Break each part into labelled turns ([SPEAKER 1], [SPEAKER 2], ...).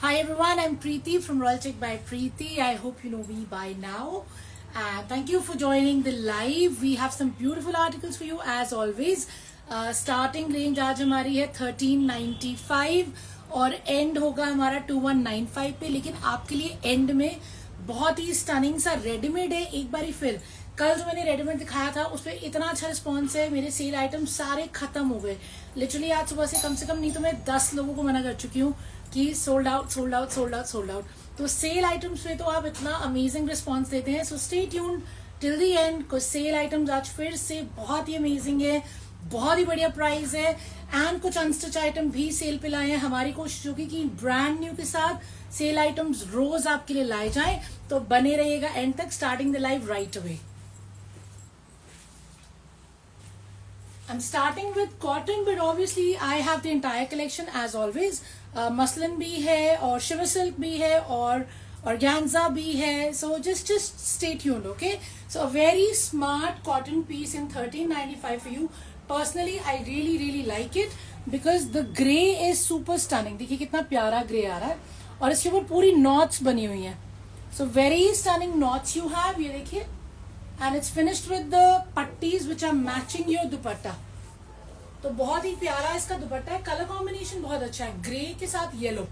[SPEAKER 1] Hi everyone, I'm Preeti from Royal Check by Preeti. I hope you know me by now. Thank you for joining the live. We have some beautiful articles for you as always. Starting range आज हमारी है 1395 और and होगा हमारा 2195 पे. लेकिन आपके लिए एंड में बहुत ही स्टनिंग सा रेडीमेड है. एक बारी फिर कल जो मैंने रेडीमेड दिखाया था उस पर इतना अच्छा रिस्पॉन्स है. मेरे सेल आइटम सारे खत्म हो गए लिटरली. आज सुबह से कम नहीं तो मैं 10 लोगों को मना कर चुकी हूँ कि sold out sold out sold out sold out. तो सेल आइटम्स पे तो आप इतना अमेजिंग रिस्पॉन्स देते हैं. So stay tuned till the end. कुछ सेल आइटम्स आज फिर से बहुत ही अमेजिंग है, बहुत ही बढ़िया प्राइस है. एंड कुछ अनस्टिच आइटम भी सेल पे लाए हैं. हमारी कोशिश होगी कि ब्रांड न्यू के साथ सेल आइटम्स रोज आपके लिए लाए जाएं. तो बने रहिएगा एंड तक. Starting the live right away. I'm starting with cotton, but obviously I have the entire collection as always. Muslin भी है और शिवर सिल्क भी है और organza भी है. So just stay tuned, okay? So a very smart cotton piece in 1395 for you. Personally, I really like it because the grey is super stunning. देखिए कितना प्यारा ग्रे आ रहा है और इसके ऊपर पूरी नॉट्स बनी हुई हैं. So very stunning knots you have. ये देखिए. And it's finished with the pattis which are matching your दुपट्टा. तो बहुत ही प्यारा इसका दुपट्टा है. कलर कॉम्बिनेशन बहुत अच्छा है, ग्रे के साथ येलो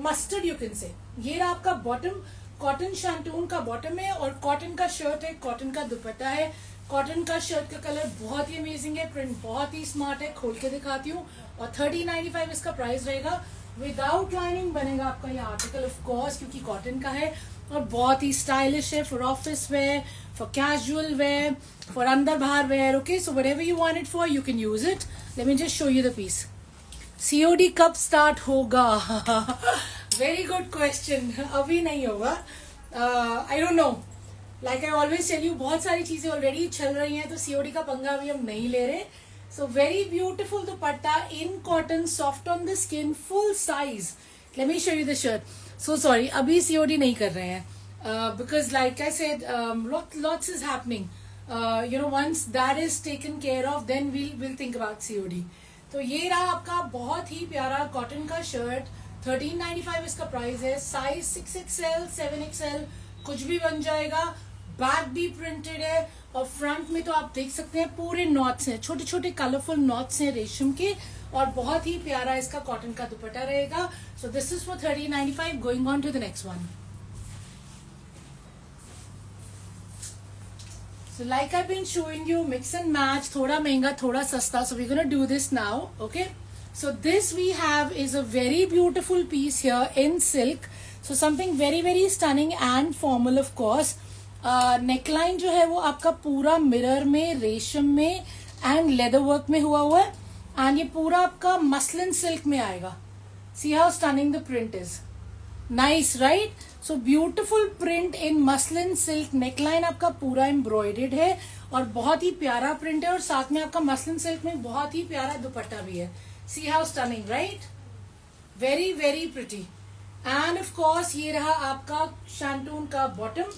[SPEAKER 1] मस्टर्ड यू कैन से. ये रहा आपका बॉटम. कॉटन शैंटून का बॉटम है और कॉटन का शर्ट है, कॉटन का दुपट्टा है. कॉटन का शर्ट का कलर बहुत ही अमेजिंग है, प्रिंट बहुत ही स्मार्ट है. खोल के दिखाती हूँ. और 1395 इसका प्राइस रहेगा. विदाउट लाइनिंग बनेगा आपका ये आर्टिकल ऑफ कोर्स क्योंकि कॉटन का है और बहुत ही स्टाइलिश है for office wear, for casual wear, for अंदर बाहर wear. Okay, so whatever you want it for you can use it. Let me just show you the piece. COD कब स्टार्ट होगा? Very good question. अभी नहीं होगा. I don't know. Like I always tell you, बहुत सारी चीजें already चल रही हैं तो सीओडी का पंगा अभी हम नहीं ले रहे. So very beautiful dupatta in cotton, soft on the skin, full size. Let me show you the shirt. So sorry, अभी COD नहीं कर रहे हैं because like I said, lots is happening. Once that is taken care of, then we'll think about COD. तो ये रहा आपका बहुत ही प्यारा कॉटन का शर्ट. 1395 इसका प्राइस है. साइज 6XL 7XL कुछ भी बन जाएगा. बैक भी प्रिंटेड है और फ्रंट में तो आप देख सकते हैं पूरे नॉट्स हैं, छोटे छोटे कलरफुल नॉट्स हैं रेशम के. और बहुत ही प्यारा इसका कॉटन का दुपट्टा रहेगा. So this is for 1395. Going on to the next one. So like I been showing you mix and match, थोड़ा महंगा थोड़ा सस्ता. So we gonna do this now. Okay, so this we have is a very beautiful piece here in silk. So something very stunning and formal of course. Neckline जो है वो आपका पूरा mirror में, रेशम में एंड लेदर वर्क में हुआ है. एंड ये पूरा आपका मसलिन सिल्क में आएगा. See how stunning the print is. Nice right. So beautiful print in muslin silk. Neckline आपका पूरा एम्ब्रॉयडेड है और बहुत ही प्यारा प्रिंट है और साथ में आपका मसलिन सिल्क में बहुत ही प्यारा दुपट्टा भी है. See how stunning right. Very pretty. And of course ये रहा आपका शैंटून का बॉटम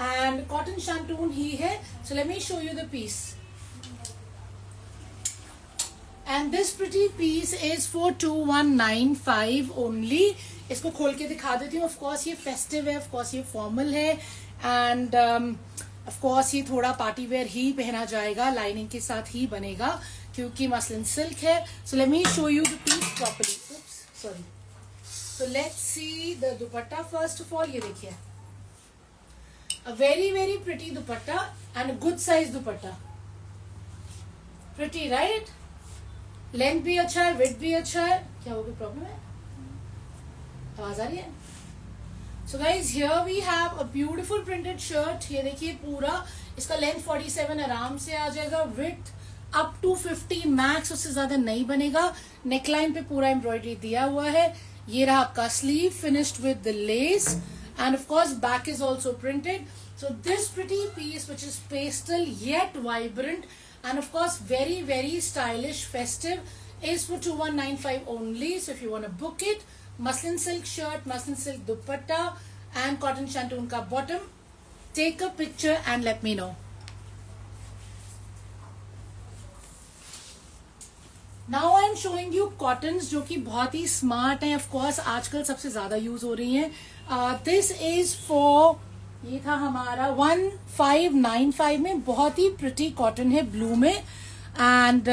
[SPEAKER 1] and cotton shantoon ही है. So let me show you the piece. And this pretty piece is for 2195 only. इसको खोल के दिखा देती हूँ. Of course ये festive है, of course ये formal है and of course ये थोड़ा पार्टी वेयर ही पहना जाएगा. लाइनिंग के साथ ही बनेगा क्योंकि मसलिन सिल्क है. So let me show you the piece properly. Oops, sorry. So let's see the dupatta first of all. ये देखिए, a very pretty dupatta and a good size dupatta. Pretty right? Length भी अच्छा है, width भी अच्छा है. क्या होगी प्रॉब्लम है? आवाज आ रही है? So guys, here we have a beautiful printed shirt. ये देखिए पूरा इसका लेंथ 47 आराम से आ जाएगा. width up to 50 मैक्स, उससे ज्यादा नहीं बनेगा. नेकलाइन पे पूरा एम्ब्रॉयडरी दिया हुआ है. ये रहा आपका sleeve finished with the less. And of course back is also printed. So this pretty piece which is pastel yet vibrant and of course very stylish festive is for 2195 only. So if you want to book it, muslin silk shirt, muslin silk dupatta and cotton shantoon ka bottom, take a picture and let me know. Now I am showing you cotton जो कि बहुत ही smart है, of course आजकल सबसे ज्यादा use हो रही है. दिस इज फॉर, ये था हमारा 1595 में, बहुत ही प्रिटी कॉटन है ब्लू में. And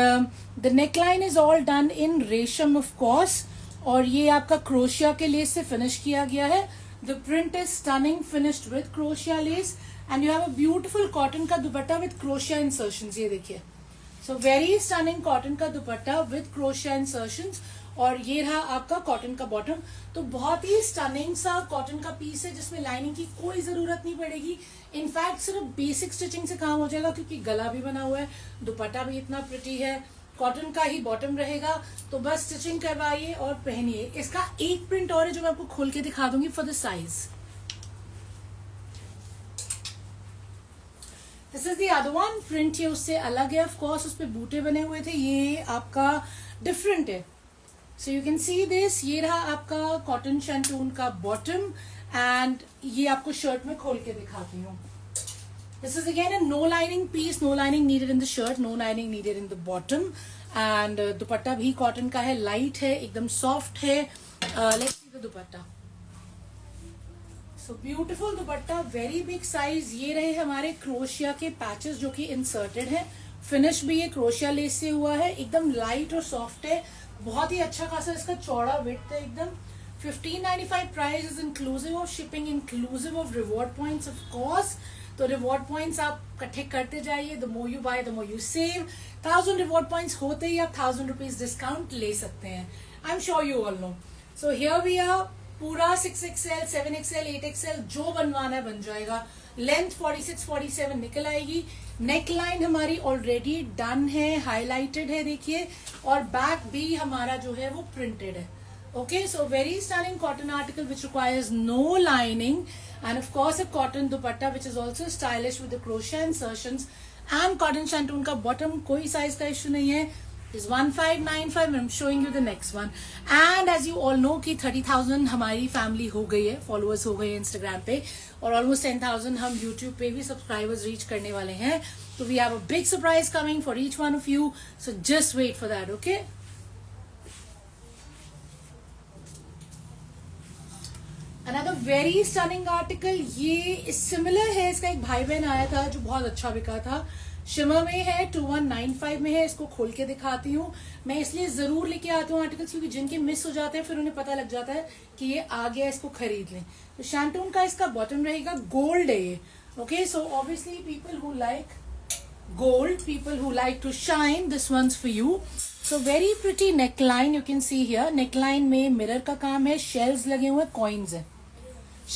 [SPEAKER 1] the neckline is all done in रेशम ऑफ कोर्स, और ये आपका क्रोशिया के लेस से फिनिश किया गया है. The print is stunning, finished with crochet less, and you have a beautiful cotton का दुपट्टा विद क्रोशिया इंसर्शंस. ये देखिए, सो वेरी स्टनिंग कॉटन का दुपट्टा विद क्रोशिया इंसर्शंस. और ये रहा आपका कॉटन का बॉटम. तो बहुत ही स्टनिंग सा कॉटन का पीस है जिसमें लाइनिंग की कोई जरूरत नहीं पड़ेगी. इनफैक्ट सिर्फ बेसिक स्टिचिंग से काम हो जाएगा, क्योंकि गला भी बना हुआ है, दुपट्टा भी इतना प्रिटी है, कॉटन का ही बॉटम रहेगा. तो बस स्टिचिंग करवाइए और पहनिए. इसका एक प्रिंट और है जो मैं आपको खोल के दिखा दूंगी for the size. This is the other one. Print ये उससे अलग है, ऑफ कोर्स उस पे बूटे बने हुए थे, ये आपका डिफरेंट है. सो यू कैन सी दिस. ये रहा आपका कॉटन शैंटून का बॉटम, एंड ये आपको शर्ट में खोल के दिखाती हूँ. This is again a no lining piece, no lining needed in the shirt, no lining needed in the bottom, and दुपट्टा भी कॉटन का है, लाइट है, एकदम सॉफ्ट है. Let's see the dupatta. So beautiful dupatta, very big size. ये रहे हमारे crochet के पैचेस जो कि इंसर्टेड है. फिनिश भी ये क्रोशिया लेस से हुआ है, एकदम लाइट और सॉफ्ट है, बहुत ही अच्छा खासा इसका चौड़ा विड्थ है एकदम. 1595 price is inclusive of shipping, inclusive of reward points of course. तो रिवॉर्ड पॉइंट्स आप इकट्ठे करते जाइए. The more you buy the more you save. 1000 reward points होते ही आप 1000 रुपीज डिस्काउंट ले सकते हैं. I am sure you all know. So here we are. पूरा 6XL, 7XL, 8XL जो बनवाना है बन जाएगा. लेंथ 46-47 निकल आएगी. नेकलाइन हमारी ऑलरेडी डन है, हाईलाइटेड है देखिए, और बैक भी हमारा जो है वो प्रिंटेड है. Okay, so very stunning cotton article which requires no lining, and of course a cotton dupatta which is also stylish with the crochet insertions, and cotton shantoon ka bottom. कोई size का issue नहीं है. is 1595. I'm showing you the next one. And as you all know कि 30,000 हमारी family हो गई है, followers हो गए हैं इंस्टाग्राम पे, और ऑलमोस्ट 10,000 हम यूट्यूब पे भी सब्सक्राइबर्स रीच करने वाले हैं. तो we have a big surprise coming for each one of you, so just wait for that. Okay, another very stunning article. ये सिमिलर है, इसका एक भाई बहन आया था जो बहुत अच्छा बिका था. शिमर में है, 2195 में है. इसको खोल के दिखाती हूँ. मैं इसलिए जरूर लेके आती हूँ आर्टिकल्स, क्योंकि जिनके मिस हो जाते हैं फिर उन्हें पता लग जाता है कि ये आ गया, इसको खरीद लें. तो शैंटून का इसका बॉटम रहेगा, गोल्ड है ये. Okay, so obviously people who like gold, people who like to shine, this one's for you. So very pretty neckline, you can see here. neckline में मिरर का काम है, shells लगे हुए, coins है,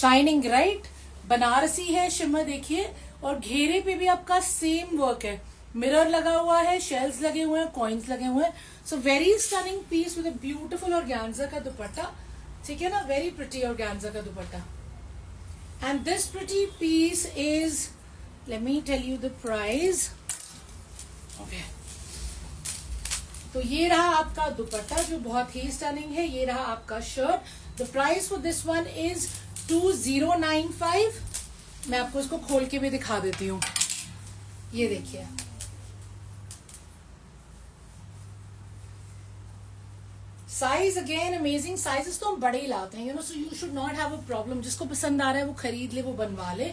[SPEAKER 1] shining right. बनारसी है शिमर देखिए, और घेरे पे भी आपका सेम वर्क है, मिरर लगा हुआ है, शेल्स लगे हुए हैं, कॉइन्स लगे हुए हैं. So very stunning piece with a beautiful organza का दुपट्टा. ठीक है ना, वेरी प्रिटी ऑर्गेन्जा का dupatta. And this pretty piece is, let me tell you the price. Okay, तो ये रहा आपका दुपट्टा जो बहुत ही स्टनिंग है. ये रहा आपका shirt. The price for this one is 2095. मैं आपको इसको खोल के भी दिखा देती हूँ. ये देखिए, साइज अगेन अमेजिंग. साइजेस तो हम बड़े ही लाते हैं, you know, so you should not have a problem. जिसको पसंद आ रहा है वो खरीद ले, वो बनवा ले.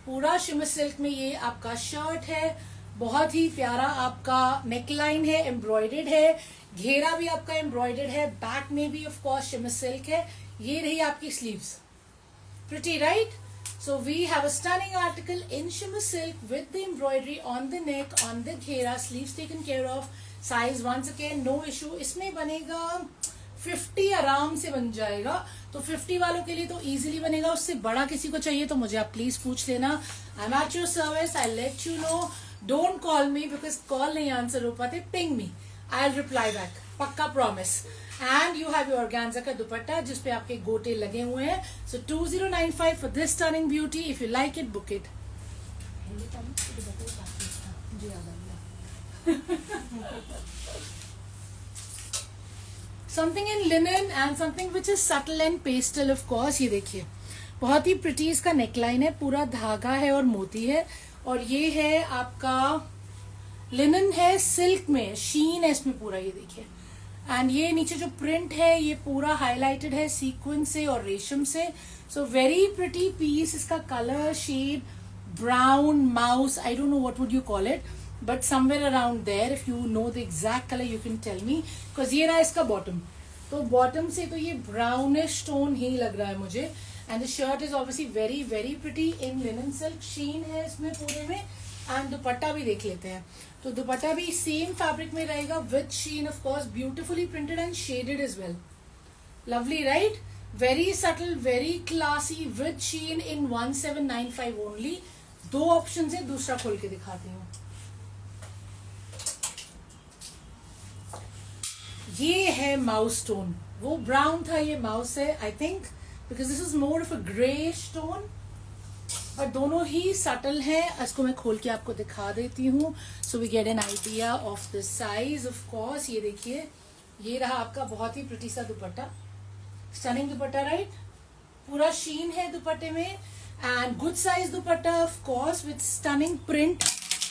[SPEAKER 1] पूरा शिमर सिल्क में ये आपका शर्ट है, बहुत ही प्यारा आपका नेकलाइन है, एम्ब्रॉयडर्ड है, घेरा भी आपका एम्ब्रॉयडर्ड है, बैक में भी ऑफ कोर्स शिमर सिल्क है. ये रही आपकी sleeves, pretty right. So we have a stunning article in shimmer silk with the embroidery on the neck, on the घेरा, sleeves taken care of. Size once again no issue. इसमें बनेगा 50, आराम से बन जाएगा. तो 50 वालों के लिए तो easily बनेगा. उससे बड़ा किसी को चाहिए तो मुझे आप प्लीज पूछ लेना. I'm at your service. I'll let you know. Don't call me because call नहीं आंसर हो पाते. Ping me. I'll reply back. पक्का promise. And you have your organza का दुपट्टा जिसपे आपके गोटे लगे हुए हैं. सो 2095 for this stunning beauty. If you like it, book it. Something in linen and something which is subtle and pastel of course. ये देखिए, बहुत ही प्रिटी इसका नेकलाइन है, पूरा धागा है और मोती है. और ये है आपका लिनन है, सिल्क में शीन है इसमें पूरा. ये देखिए, एंड ये नीचे जो प्रिंट है ये पूरा हाईलाइटेड है सीक्वेंस से और रेशम से. So very pretty piece. इसका colour shade brown mouse, I don't know what would you call it, but somewhere around there. If you know the exact colour you can tell me, because ये रहा इसका bottom. तो bottom से तो ये brownish tone ही लग रहा है मुझे. And the shirt is obviously very very pretty in linen silk. Sheen है इसमें पूरे में. एंड दुपट्टा भी देख लेते हैं. तो दुपट्टा भी सेम फैब्रिक में रहेगा with sheen, of course beautifully printed and shaded as well. Lovely right. Very subtle, very classy with sheen in 1795 only. दो ऑप्शन है, दूसरा खोल के दिखाती हूँ. ये है माउस टोन. वो ब्राउन था, ये माउस है I think, because this is more of a greyish tone. But दोनों ही सटल है. इसको मैं खोल के आपको दिखा देती हूँ so we get an idea of the size. Of course ये देखिए, ये रहा आपका बहुत ही प्रिटी सा दुपट्टा. स्टनिंग दुपट्टा राइट. पूरा शीन है दुपट्टे में and good size dupatta of course with stunning print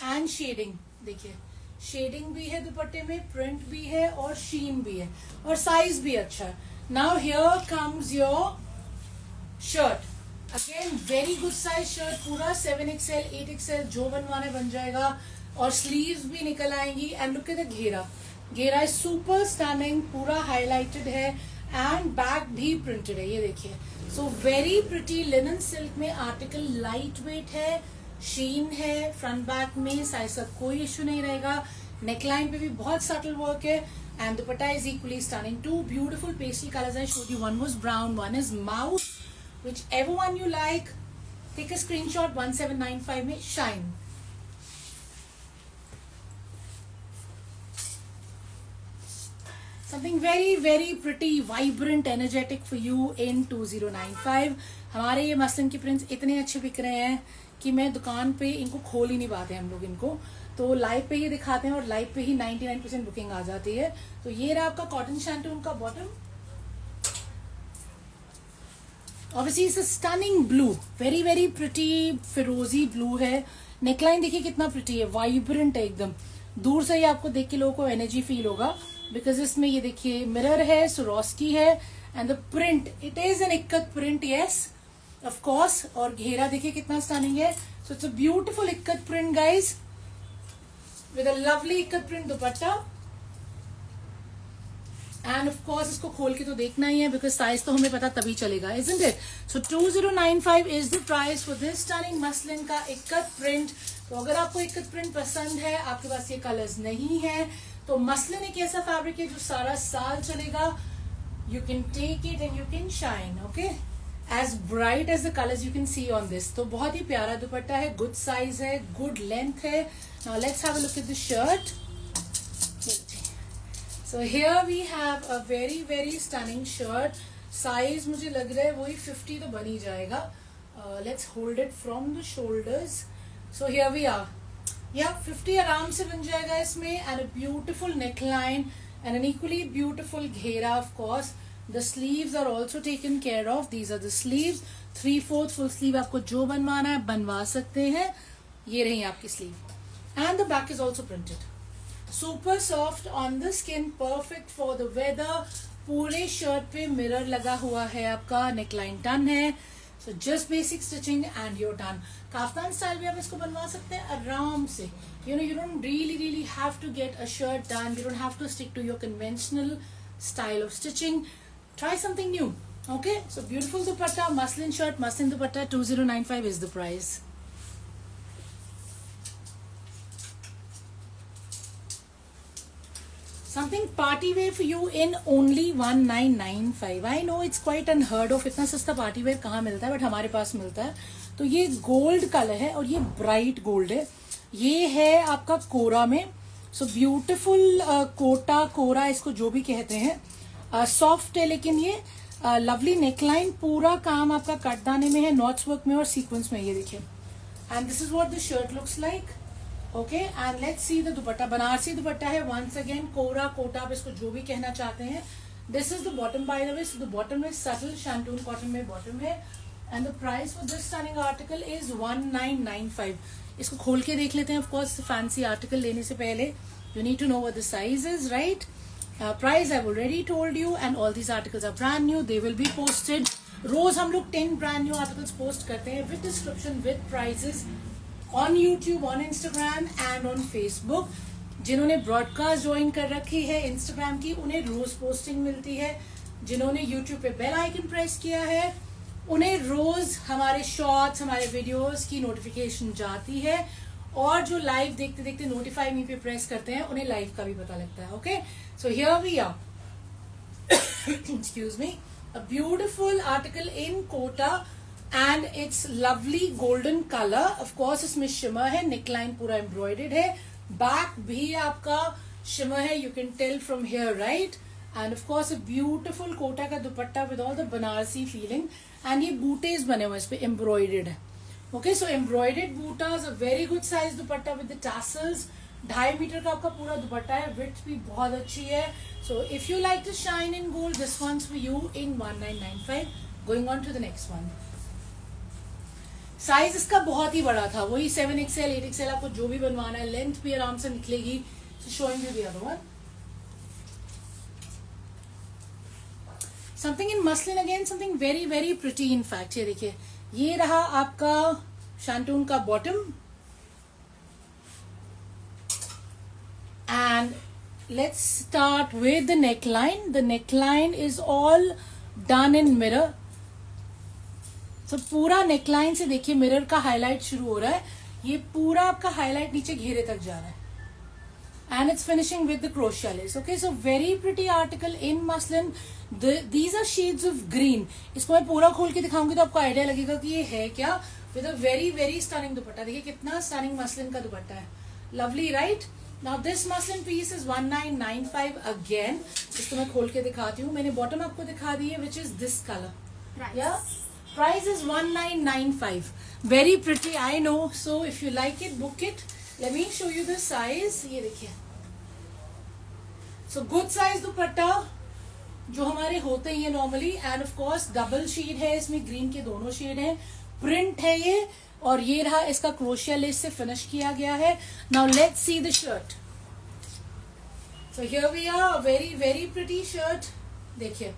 [SPEAKER 1] and shading. देखिए शेडिंग भी है दुपट्टे में, प्रिंट भी है और शीन भी है और साइज भी अच्छा है. Now here comes your shirt. Again very good size shirt. पूरा 7XL 8XL जो बनवाना बन जाएगा और स्लीव्स भी निकल आएंगी. एंड लुक एट द घेरा. घेरा इज सुपर स्टनिंग, पूरा हाईलाइटेड है एंड बैक भी प्रिंटेड है. ये देखिए. सो वेरी प्रिटी लिनन सिल्क में आर्टिकल. लाइट वेट है, शीन है फ्रंट बैक में. साइज का कोई इश्यू नहीं रहेगा. नेकलाइन पे भी बहुत सटल वर्क है and dupatta is equally stunning. Two beautiful pastel colours I showed you. One was brown, one is mauve. Whichever one you like, take a screenshot. 1795 में shine. Something very very pretty, vibrant, energetic for you in 2095. हमारे ये muslin के prints इतने अच्छे बिक रहे हैं कि मैं दुकान पे इनको खोल ही नहीं पाते हम लोग. इनको तो लाइव पे ही दिखाते हैं और लाइव पे ही 99% बुकिंग आ जाती है. तो ये रहा आपका कॉटन शैंटून का bottom. Obviously it's a stunning blue, very very pretty फिरोजी ब्लू है. नेकलाइन देखिए कितना प्रिटी है, वाइब्रेंट है एकदम. दूर से ही आपको देख के लोगों को एनर्जी फील होगा बिकॉज इसमें ये देखिए मिरर है, सुरोस्की है and the print it is an ikat print. Yes of course. और घेरा देखिए कितना स्टनिंग है. So it's a beautiful ikat print guys with a lovely ikat print dupatta. And of course इसको खोल के तो देखना ही है बिकॉज साइज तो हमें पता तभी चलेगा, isn't it. So 2095 is the price for this stunning muslin का इक्कत प्रिंट. तो अगर आपको इक्कत प्रिंट पसंद है, आपके पास ये कलर्स नहीं है, तो मसलिन एक ऐसा फैब्रिक है जो सारा साल चलेगा. You can take it and you can shine. Okay, as bright as the colours you can see on this. तो बहुत ही प्यारा दुपट्टा है, गुड साइज है, गुड लेंथ है. Now let's have a look at the shirt. So here we have a very very stunning shirt. Size मुझे लग रहा है वही 50 तो बन ही जाएगा. Let's hold it from the shoulders. So here we are. Yeah, 50 आराम से बन जाएगा इसमें. And a beautiful neckline and an equally beautiful घेरा of course. The sleeves are also taken care of. These are the sleeves. 3/4 full sleeve आपको जो बनवाना है बनवा सकते हैं. ये रही आपकी sleeve. And the back is also printed. Super soft on the skin, perfect for the weather. पूरे शर्ट पे मिरर लगा हुआ है आपका. नेकलाइन डन है. So just basic stitching and you're done. Kaftan style भी आप इसको बनवा सकते हैं आराम से. You don't really have to get a shirt done. You don't have to stick to your conventional style of stitching. Try something new. Okay, so beautiful dupatta, muslin shirt, muslin dupatta. 2095 is the price. Something party wear for you in only 1995. I know it's quite unheard of. इतना सस्ता party wear कहाँ मिलता है, but हमारे पास मिलता है. तो ये गोल्ड कलर है और ये ब्राइट गोल्ड है. ये है आपका कोरा में. सो ब्यूटिफुल कोटा, कोरा इसको जो भी कहते हैं. सॉफ्ट है लेकिन ये लवली नेकलाइन. पूरा काम आपका कटदाने में है, नॉट्स वर्क में और सीक्वेंस में. ये देखिए. And this is what the shirt looks like. Okay, and let's see the dupatta. Banarasi dupatta है. वंस अगेन कोरा, कोटा, आप इसको जो भी कहना चाहते हैं. This is the bottom by the way. So the bottom में सटल शैंटून कॉटन में बॉटम है. And the price for this stunning article is 1995. इसको खोल के देख लेते हैं. ऑफ कोर्स फैंसी आर्टिकल लेने से पहले you need to know what the size is, right. Price I've already told you, and all these articles are brand new. They will be posted. रोज हम लोग 10 brand new articles post करते हैं with description, with prices on YouTube, on Instagram and on Facebook. जिन्होंने broadcast join कर रखी है Instagram की, उन्हें रोज पोस्टिंग मिलती है. जिन्होंने YouTube पे बेल आइकन प्रेस किया है, उन्हें रोज हमारे शॉर्ट्स, हमारे वीडियोस की नोटिफिकेशन जाती है. और जो लाइव देखते देखते नोटिफाई मी पे प्रेस करते हैं, उन्हें लाइव का भी पता लगता है. Okay, so here we are. Excuse me. A beautiful article in Kota and it's lovely golden color. Of course इसमें shimmer है, neckline पूरा embroidered है, back भी आपका shimmer है, you can tell from here, right? And of course a beautiful Kota का दुपट्टा with all the Banarasi feeling, and ये बूटेज बने हुए इस पे embroidered है. Okay, so embroidered बूटास, a very good size dupatta with the tassels. 2.5 metre का आपका पूरा दुपट्टा है, विड्थ भी बहुत अच्छी है. So if you like to shine in gold, this one's for you in 1995. Going on to the next one. Size इसका बहुत ही बड़ा था, वही 7XL 8XL, आपको जो भी बनवाना है, लेंथ भी आराम से निकलेगी. So showing you the other one. Something in muslin again, something very very pretty. In fact ये देखिए, ये रहा आपका शैंटून का bottom. And let's start with the neckline. The neckline is all done in mirror. So पूरा neckline से देखिए mirror का हाईलाइट शुरू हो रहा है. ये पूरा आपका हाईलाइट नीचे घेरे तक जा रहा है. And it's finishing with the crochet lace. Okay, so very pretty article in muslin. These are shades of green. इसको मैं पूरा खोल के दिखाऊंगी तो आपको आइडिया लगेगा कि ये है क्या. With a very very stunning दुपट्टा. देखिए कितना stunning मसलिन का दुपट्टा है. Lovely, right? Now this muslin piece is 1995 again. इसको मैं खोल के दिखाती हूँ. मैंने बॉटम आपको दिखा दी है, which is this color.
[SPEAKER 2] Price.
[SPEAKER 1] Yeah, price is 1995. Very pretty, I know. So if you like it, book it. Let me show you the size. ये देखिए. So good size दुपट्टा जो हमारे होते ही है normally, and of course double shade है इसमें, green के दोनों shade हैं. Print है ये, और ये रहा इसका क्रोशिया लेस से फिनिश किया गया है. Now let's see the shirt. So here we are, very very pretty shirt. देखिए,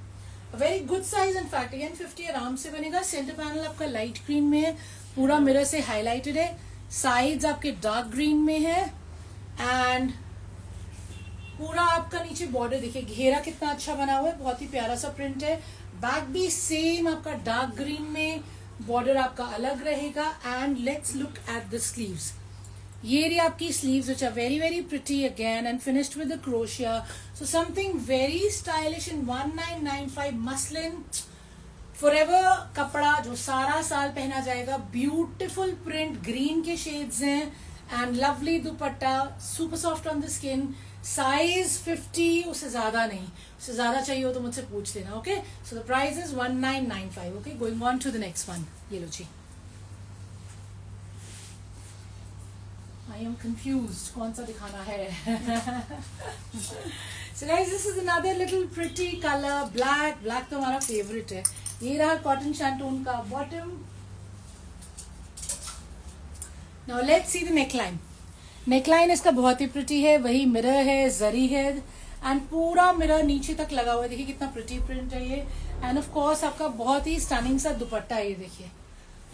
[SPEAKER 1] very good size. In fact again 50 आराम से बनेगा. सेंटर पैनल आपका लाइट ग्रीन में है, पूरा मिरर से हाईलाइटेड है. साइड्स आपके डार्क ग्रीन में है, एंड पूरा आपका नीचे बॉर्डर देखिए, घेरा कितना अच्छा बना हुआ है, बहुत ही प्यारा सा प्रिंट है. बैक भी सेम आपका डार्क ग्रीन में, बॉर्डर आपका अलग रहेगा. And let's look at the sleeves. ये रही आपकी sleeves which are very very pretty again, and finished with the crochet. So something very stylish in 1995 muslin. Forever कपड़ा जो सारा साल पहना जाएगा. ब्यूटिफुल प्रिंट, ग्रीन के शेड्स हैं, and lovely dupatta, super soft on the skin. Size 50, उससे ज्यादा नहीं. उससे ज्यादा चाहिए हो तो मुझसे पूछ लेना. Okay, so the price is 1995. Okay, going on to the next one. ये लो जी. आई एम कंफ्यूज्ड कौन सा दिखाना है. So guys, this is another little pretty colour, black. Black तो हमारा फेवरेट है. ये रहा कॉटन शैंटून का bottom. Now let's see the neckline. Neckline इसका बहुत ही प्रिटी है, वही मिरर है, जरी है, एंड पूरा मिरर नीचे तक लगा हुआ है. देखिए कितना प्रिटी प्रिंट है ये. एंड ऑफ कोर्स आपका बहुत ही स्टनिंग सा दुपट्टा है. ये देखिए,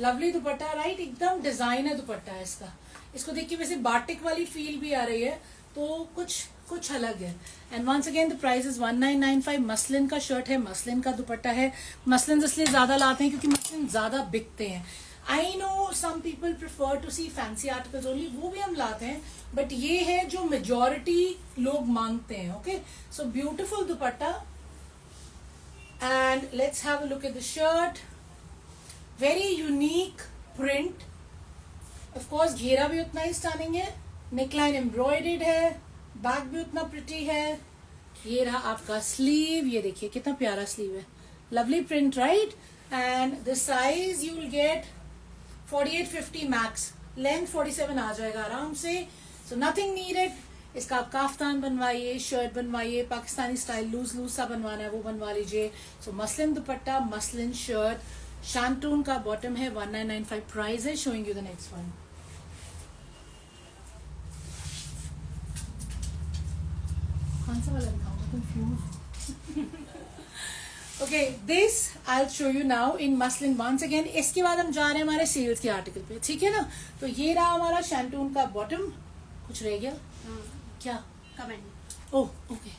[SPEAKER 1] लवली दुपट्टा, राइट? एकदम डिजाइनर दुपट्टा है इसका. इसको देख के वैसे बाटिक वाली फील भी आ रही है, तो कुछ अलग है. And once again the price is 1995. Muslin का शर्ट है, मसलिन का दुपट्टा है. मसलिन इसलिए ज्यादा लाते हैं क्योंकि मसलिन ज्यादा बिकते हैं. I know some people prefer to see fancy articles only, वो भी हम लाते हैं, बट ये है जो मेजोरिटी लोग मांगते हैं. Okay, so beautiful dupatta, and let's have a look at the shirt. Very unique print. Of course घेरा भी उतना ही स्टनिंग है, नेकलाइन एम्ब्रॉयडर्ड है, बैक भी उतना प्रिटी है. ये रहा आपका स्लीव. ये देखिए कितना प्यारा स्लीव है, lovely print, right? And the size you will get 48-50 max. Length 47 आ जाएगा आराम से. So nothing needed. इसका आप काफ्तान बनवाइए, शर्ट बनवाइए, पाकिस्तानी स्टाइल लूज लूज सा बनवाना है वो बनवा लीजिए. So muslin dupatta, muslin shirt, shantoon का बॉटम है, 1995 प्राइस है. Showing you the next one. कौन सा वाला दिखाऊंगा, confuse okay this I show you now in muslin once again. इसके बाद हम जा रहे हैं हमारे सेल्स के आर्टिकल पे, ठीक है ना. तो ये रहा हमारा शैंटून का बॉटम. कुछ रह गया क्या?
[SPEAKER 2] Comment.
[SPEAKER 1] Oh okay.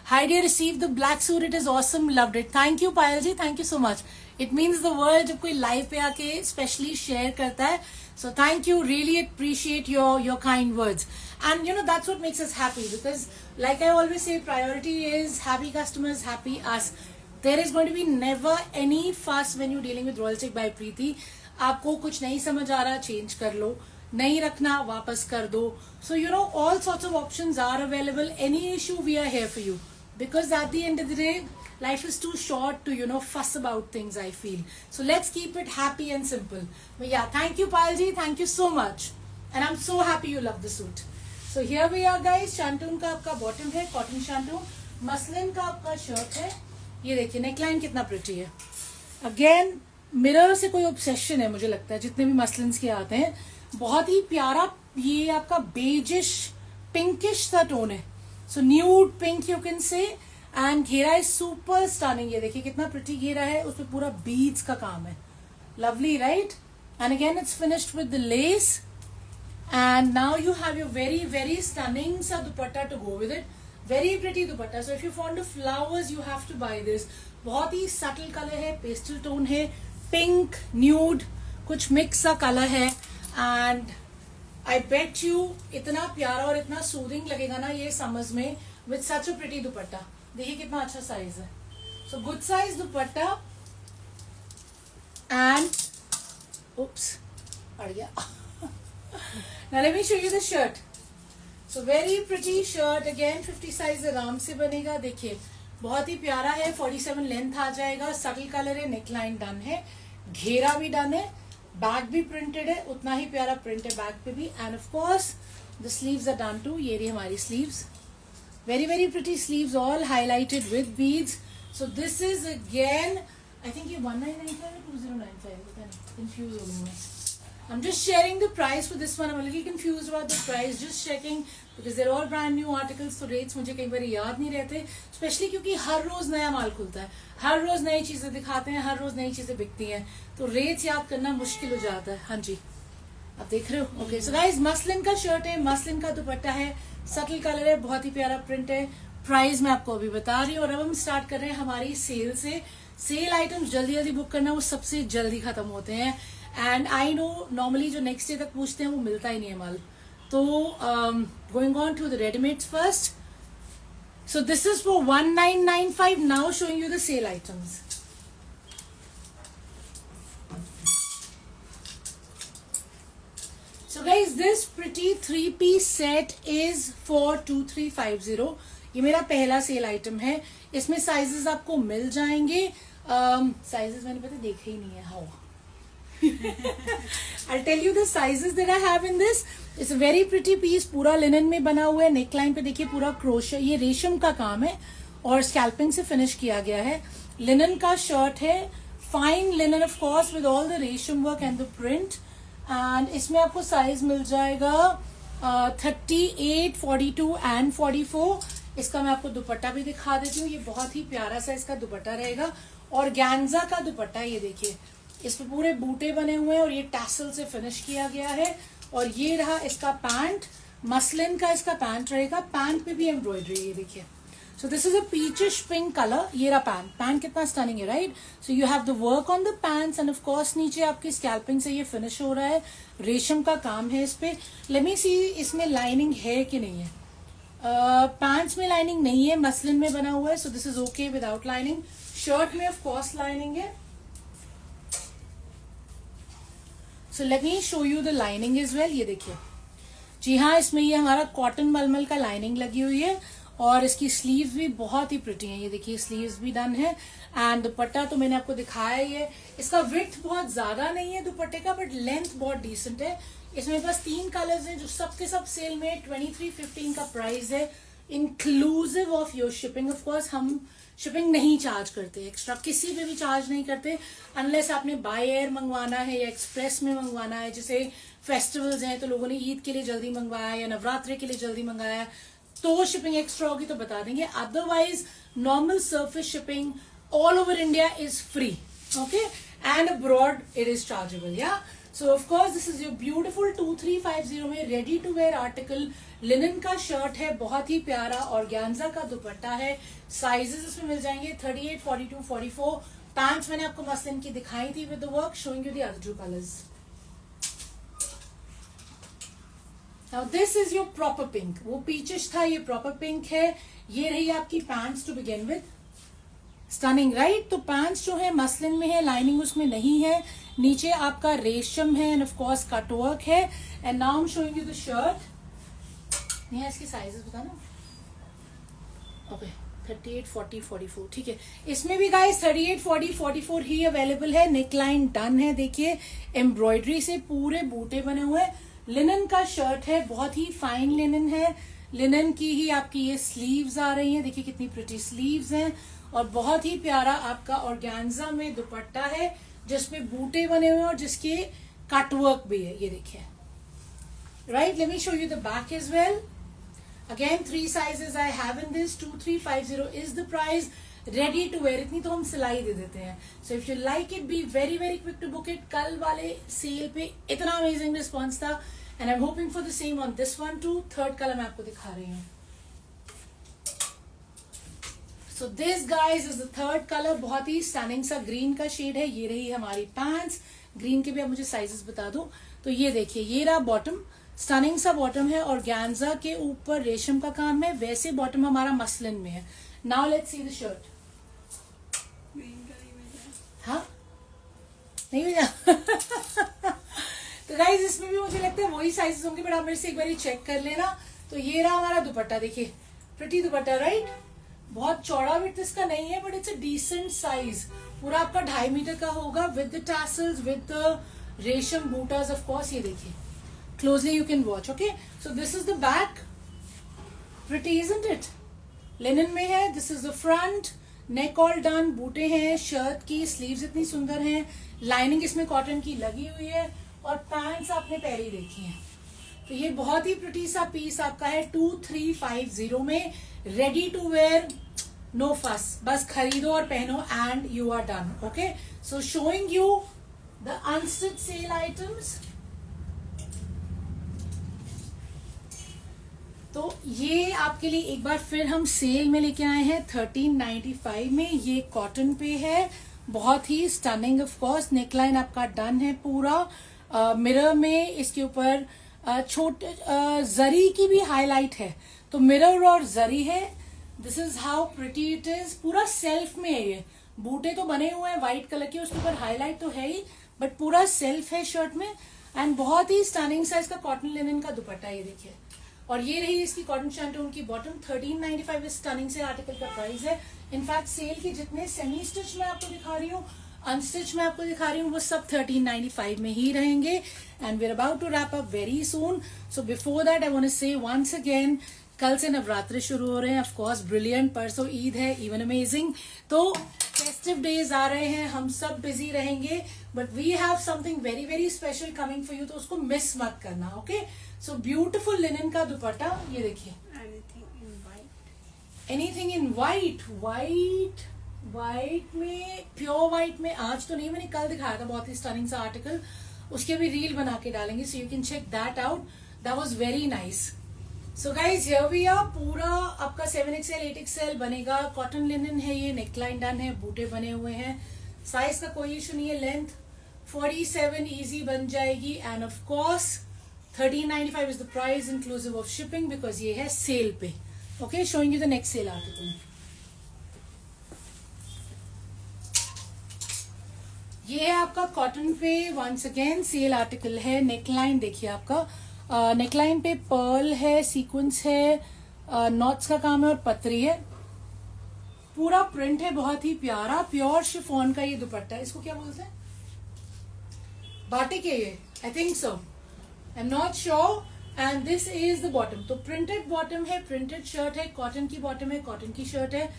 [SPEAKER 1] Hi dear, received the black suit. It is awesome. Loved it. Thank you Payal ji. Thank you so much. It means the world जब कोई लाइव पे आके स्पेशली शेयर करता है. So thank you. Really appreciate your kind words. And you know that's what makes us happy because like I always say, priority is happy customers, happy us. There is going to be never any fuss when you're dealing with Royal Check by Preeti. आपको कुछ नहीं समझ आ रहा, change कर लो. नहीं रखना, वापस कर दो. So you know all sorts of options are available. Any issue, we are here for you. Because at the end of the day, life is too short to, you know, fuss about things, I feel. So let's keep it happy and simple. But yeah, thank you, Payal ji. Thank you so much. And I'm so happy you love the suit. So here we are, guys. Shantoon का आपका bottom है, cotton shantoon. Muslin का आपका shirt है. ये देखिए neckline कितना pretty है. Again, मिरर से कोई obsession है मुझे लगता है, जितने भी मसलिन्स के आते हैं. बहुत ही प्यारा ये आपका बेजिश पिंकिश सा टोन है. So nude pink you can say. And घेरा इज सुपर स्टनिंग. ये देखिए कितना प्रिटी घेरा है, उसमें पूरा बीड्स का काम है. Lovely right. And again it's finished with the lace. And now you have your very very stunning सा dupatta to go with it. Very pretty dupatta. So if you fond of flowers you have to buy this. बहुत ही subtle colour है, pastel tone है, pink nude कुछ mix सा colour है. And I bet you इतना प्यारा और इतना सूदिंग लगेगा ना ये समर्स में विथ सच अ प्रिटी दुपट्टा. देखिए कितना अच्छा साइज है. So good size dupatta. And oops पड़ गया. Now let me show you the shirt. So very pretty shirt. Again 50 size आराम से बनेगा. देखिए बहुत ही प्यारा है. 47 लेंथ आ जाएगा. सटल कलर है. नेकलाइन डन है. घेरा भी डन है. बैक भी प्रिंटेड है. उतना ही प्यारा प्रिंट है बैक पे भी. And of course the sleeves are done too. ये रही हमारी sleeves. Very very pretty sleeves all highlighted with beads. So this is again I think ये 1995 या 2095. कंफ्यूज हो गई मैं. I'm just sharing the price for this one. I'm a little confused about the price. Just checking because they're all brand new articles. तो rates मुझे कई बार याद नहीं रहते. Especially क्योंकि हर रोज नया माल खुलता है. हर रोज नई चीजें दिखाते हैं. हर रोज नई चीजें बिकती हैं. तो rates याद करना मुश्किल हो जाता है. हाँ जी आप देख रहे हो. ओके सो गाइज मसलिन का शर्ट है. मसलिन का दुपट्टा है. सटल कलर है. बहुत ही प्यारा प्रिंट है. प्राइस मैं आपको अभी बता रही हूँ. और अब हम स्टार्ट कर रहे हैं हमारी सेल से. सेल आइटम्स जल्दी जल्दी बुक करना, वो सबसे जल्दी खत्म होते हैं. एंड आई नो नॉर्मली जो नेक्स्ट डे तक पूछते हैं वो मिलता ही नहीं है माल. तो going on to the readymades first. So this is for 1995. Now showing you the sale items. So guys, this pretty 3-piece set is for 2350. ये मेरा पहला सेल आइटम है. इसमें साइजेस आपको मिल जाएंगे. साइजेस मैंने पता देखे ही नहीं है. How I'll tell you the sizes that I have in this. It's a very pretty piece. पूरा लिनन में बना हुआ है. नेकलाइन पे देखिए पूरा क्रोशे, ये रेशम का काम है और स्कैल्पिंग से फिनिश किया गया है. लिनन का शर्ट है. Fine linen of course with all the resham work and the print. And इसमें आपको साइज मिल जाएगा 38, 42 एंड 44. इसका मैं आपको दुपट्टा भी दिखा देती हूँ. ये बहुत ही प्यारा सा इसका दुपट्टा रहेगा. और गैंजा का दुपट्टा ये देखिए, इसमें पूरे बूटे बने हुए हैं और ये टैसल से फिनिश किया गया है. और ये रहा इसका पैंट. मसलिन का इसका पैंट रहेगा. पैंट पे भी एम्ब्रॉयडरी. ये देखिए. सो this is a peachish pink colour. ये रहा पैंट. पैंट कितना स्टनिंग है right. So you have the work on the pants and of course नीचे आपकी स्कैल्पिंग से ये फिनिश हो रहा है. रेशम का काम है इस पे. लेट मी सी इसमें लाइनिंग है कि नहीं है. पैंट्स में लाइनिंग नहीं है. मसलिन में बना हुआ है. सो this is okay without lining. Shirt में ऑफ कोर्स लाइनिंग है. So let me show you the lining is well. ये देखिए जी हाँ, इसमें ये हमारा कॉटन मलमल का लाइनिंग लगी हुई है. और इसकी स्लीव्स भी बहुत ही प्रिटी है. ये देखिए स्लीव्स भी डन है. एंड दुपट्टा तो मैंने आपको दिखाया ही है. इसका विड्थ बहुत ज्यादा नहीं है दुपट्टे का, बट लेंथ बहुत डिसेंट है. इसमें बस 3 कलर्स हैं जो सबके सब सेल में 2315 का प्राइस है, inclusive of your shipping. Of course हम शिपिंग नहीं चार्ज करते. एक्स्ट्रा किसी पे भी चार्ज नहीं करते अनलेस आपने बाय एयर मंगवाना है या एक्सप्रेस में मंगवाना है. जैसे फेस्टिवल्स हैं तो लोगों ने ईद के लिए जल्दी मंगवाया या नवरात्रि के लिए जल्दी मंगाया तो शिपिंग एक्स्ट्रा होगी तो बता देंगे. Otherwise normal surface shipping all over India is free, okay, and abroad it is chargeable. Yeah, so of course this is your beautiful 2350 में ready to wear article. Linen का शर्ट है, बहुत ही प्यारा, ऑर्गेन्जा का दुपट्टा है, साइजेस इसमें मिल जाएंगे 38, 42, 44. पैंट्स मैंने आपको मसलिन की दिखाई थी with the work. Showing you the other two colours. Now this is your proper pink. वो पीचिश था, ये प्रॉपर पिंक है. ये रही आपकी pants to begin with. Stunning right. तो पैंट्स जो है मसलिन में है, लाइनिंग उसमें नहीं है. नीचे आपका रेशम है एंड ऑफ कोर्स कटवर्क है. And now I am showing you the shirt. नहीं है इसकी साइजेस बताना. ओके 38, 40, 44. ठीक है. इसमें भी गाइस 38, 40, 44 ही अवेलेबल है. नेकलाइन डन है. देखिए एम्ब्रॉयडरी से पूरे बूटे बने हुए. लिनन का शर्ट है, बहुत ही फाइन लिनन है. लिनन की ही आपकी ये स्लीव्स आ रही हैं. देखिए कितनी प्रिटी स्लीव्स हैं. और बहुत ही प्यारा आपका ऑर्गेन्जा में दुपट्टा है जिसमें बूटे बने हुए हैं और जिसके कटवर्क भी है. ये देखिए. Right, let me show you the back as well. Again 3 sizes I have in this. 2350 is the price. Ready to wear. इतनी तो हम सिलाई दे देते हैं. So if you like it, be very very quick to book it. कल वाले cell पे इतना अमेजिंग रिस्पॉन्स था and I'm hoping for the same on this one too. Third colour मैं आपको दिखा रही हूँ. So this guys is the third color. बहुत ही स्टनिंग सा ग्रीन का शेड है. ये रही हमारी पैंट्स. ग्रीन के भी आप मुझे साइजेस बता दो. तो ये देखिए, ये रहा बॉटम. स्टनिंग सा बॉटम है. ऑर्गेन्जा के ऊपर रेशम का काम है. वैसे बॉटम हमारा मसलिन में है. Now let's see the shirt. हाँ नहीं भेजा. तो गाइज इसमें भी मुझे लगता है वही साइजेस होंगे, बट आप मेरे से एक बार चेक कर लेना. तो ये रहा हमारा दुपट्टा. देखिए प्रिटी दुपट्टा राइट. बहुत चौड़ा विड्थ इसका नहीं है, but it's a decent size. पूरा आपका 2.5 मीटर का होगा with the tassels, with the रेशम बूटास ऑफ कोर्स. ये देखिए closely you can watch. Okay, so this is the back. Pretty isn't it? Linen में है. This is the front. Neck all done. बूटे हैं. शर्ट की स्लीव्स इतनी सुंदर हैं. लाइनिंग इसमें कॉटन की लगी हुई है. और पैंट्स आपने पहले देखी हैं. तो ये बहुत ही प्रिटी सा पीस आपका है 2350 में. Ready to where. नो फस. बस खरीदो और पहनो and you are done. Okay, so showing you the unstitch sale items. तो ये आपके लिए एक बार फिर हम सेल में लेके आए हैं 1395 में. ये कॉटन पे है. बहुत ही स्टनिंग ऑफ कोर्स. नेकलाइन आपका डन है पूरा. मिरर में इसके ऊपर छोटे जरी की भी हाईलाइट है. तो मिरर और जरी है. This is how pretty it is. पूरा सेल्फ में है. ये बूटे तो बने हुए हैं व्हाइट कलर के, उसके ऊपर हाईलाइट तो है ही, बट पूरा सेल्फ है शर्ट में. एंड बहुत ही स्टनिंग साइज का कॉटन लिनन का दुपट्टा. ये देखिए. और ये रही इसकी कॉटन शैंटून की बॉटम. 1395 इस स्टनिंग से आर्टिकल का प्राइस है. इनफैक्ट सेल की जितने सेमी स्टिच मैं आपको दिखा रही हूँ, अनस्टिच मैं आपको दिखा रही हूँ, वो सब 1395 में ही रहेंगे. And we are about to wrap up very soon. So before that I want to say once again, कल से नवरात्रि शुरू हो रहे हैं. Of course brilliant. परसों ईद है, इवन अमेजिंग. तो फेस्टिव डेज आ रहे हैं. हम सब बिजी रहेंगे, but we have something very very special coming for you. तो उसको मिस मत करना. ओके, सो ब्यूटिफुल लिनन का दुपट्टा. ये देखिए. Anything in white. वाइट में, प्योर वाइट में आज तो नहीं, मैंने कल दिखाया था बहुत ही स्टनिंग सा आर्टिकल. उसके भी रील बना के डालेंगे, so you can check that out. That was very nice. So guys here we are. पूरा आपका 7XL 8XL बनेगा. कॉटन लिनन है. ये नेकलाइन डन है. बूटे बने हुए हैं. साइज का कोई इशू नहीं है. लेंथ 47 इजी बन जाएगी. And of course 1395 is the price inclusive of shipping because ये है सेल पे. Okay, showing you the next sale article. ये है आपका कॉटन पे वंस अगेन सेल आर्टिकल है. नेकलाइन देखिए आपका. नेकलाइन पे पर्ल है, सीक्वेंस है, नॉट्स का काम है और पतरी है. पूरा प्रिंट है बहुत ही प्यारा. प्योर शिफॉन का ये दुपट्टा है. इसको क्या बोलते हैं? बाटिक है ये, I think so. I am not sure. And this is the bottom. तो प्रिंटेड बॉटम है, प्रिंटेड शर्ट है, कॉटन की बॉटम है, कॉटन की शर्ट है.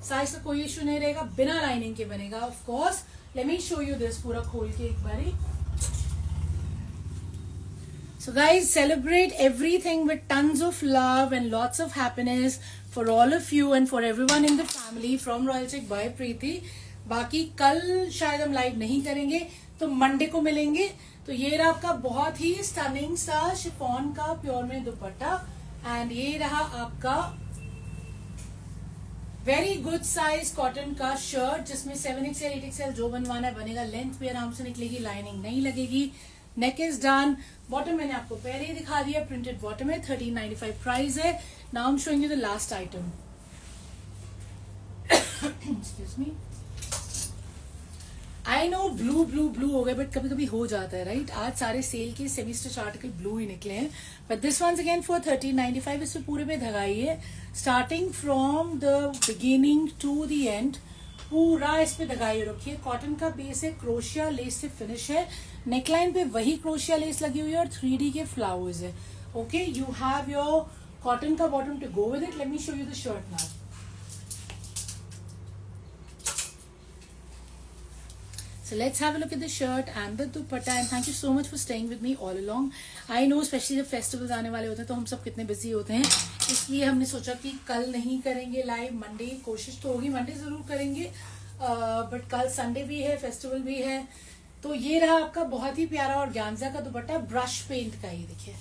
[SPEAKER 1] साइज का कोई इशू नहीं रहेगा. बिना लाइनिंग के बनेगा of course. Late me show you this पूरा खोल के एक बारी. So guys, celebrate everything with tons of love and lots of happiness for all of you and for everyone in the family from Royal Check by Preeti. बाकी कल शायद हम live नहीं करेंगे, तो मंडे को मिलेंगे. तो ये रहा आपका बहुत ही स्टनिंग सा शिफॉन का प्योर में दुपट्टा, एंड ये रहा आपका वेरी गुड साइज कॉटन का शर्ट, जिसमें 7XL 8XL जो बनवाना है बनेगा. लेंथ भी आराम से निकलेगी, लाइनिंग नहीं लगेगी. Neck is done. बॉटम मैंने आपको पहले ही दिखा दिया, प्रिंटेड बॉटम है. 1395 प्राइस है. Now I am showing you the last item. Excuse me. I know blue हो गए, बट कभी कभी हो जाता है, राइट? आज सारे सेल के सेमी स्टिच आर्टिकल ब्लू ही निकले हैं. But this once again for 1395. इसमें पूरे में धगाई है, starting from the beginning to the end. पूरा इस पे धगाई रखी है. कॉटन का बेस है, क्रोशिया लेस से फिनिश है. नेकलाइन पे वही क्रोशिया लेस लगी हुई है और 3D के फ्लावर्स है. Okay, you have your cotton का bottom to go with it. Let me show you the shirt now. So let's have a look at the shirt and the dupatta, and thank you so much for staying with me all along. I know especially जब festivals आने वाले होते हैं तो हम सब कितने busy होते हैं, इसलिए हमने सोचा कि कल नहीं करेंगे लाइव. मंडे कोशिश तो होगी, मंडे जरूर करेंगे, बट कल संडे भी है, फेस्टिवल भी है. तो ये रहा आपका बहुत ही प्यारा और ऑर्गेन्जा का दुपट्टा, ब्रश पेंट का. ये देखिए,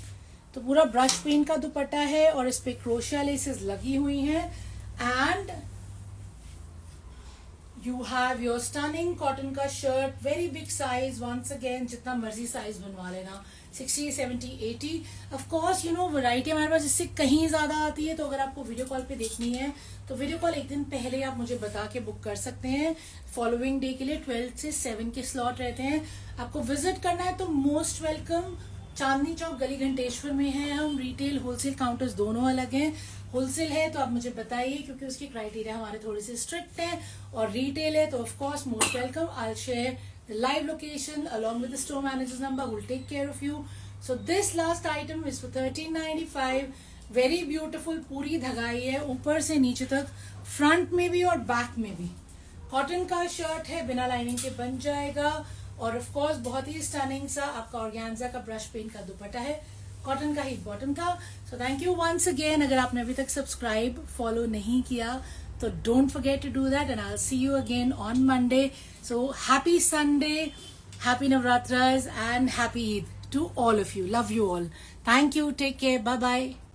[SPEAKER 1] तो पूरा ब्रश पेंट का दुपट्टा है और इस पे क्रोशिया लेसेस लगी हुई हैं. And you have your stunning cotton का shirt, very big size. once again जितना मर्जी साइज बनवा लेना, 60, 70, 80. of course you know variety हमारे पास इससे कहीं ज्यादा आती है. तो अगर आपको वीडियो कॉल पे देखनी है तो वीडियो कॉल एक दिन पहले आप मुझे बता के बुक कर सकते हैं. फॉलोइंग डे के लिए 12 से 7 के स्लॉट रहते हैं. आपको विजिट करना है तो मोस्ट वेलकम. चांदनी चौक गली घंटेश्वर में है हम. रिटेल होलसेल काउंटर्स दोनों अलग हैं. होलसेल है तो आप मुझे बताइए, क्योंकि उसकी क्राइटेरिया हमारे थोड़े से स्ट्रिक्ट हैं. और रिटेल है तो of course most welcome. I will share the live location along with the store manager's number who will take care of you. So this last item is for 1395. Very beautiful. पूरी धगाई है ऊपर से नीचे तक, front में भी और back में भी. कॉटन का शर्ट है, बिना लाइनिंग के बन जाएगा. और ऑफ कोर्स बहुत ही स्टनिंग सा आपका ऑर्गेन्जा का ब्रश पेंट का दुपट्टा है. कॉटन का ही बॉटम था. So thank you once again. अगर आपने अभी तक सब्सक्राइब फॉलो नहीं किया तो don't forget to do that, and I will see you again on Monday. So happy Sunday, happy Navratras, and happy Eid to all of you. Love you all. Thank you. Take care. Bye bye.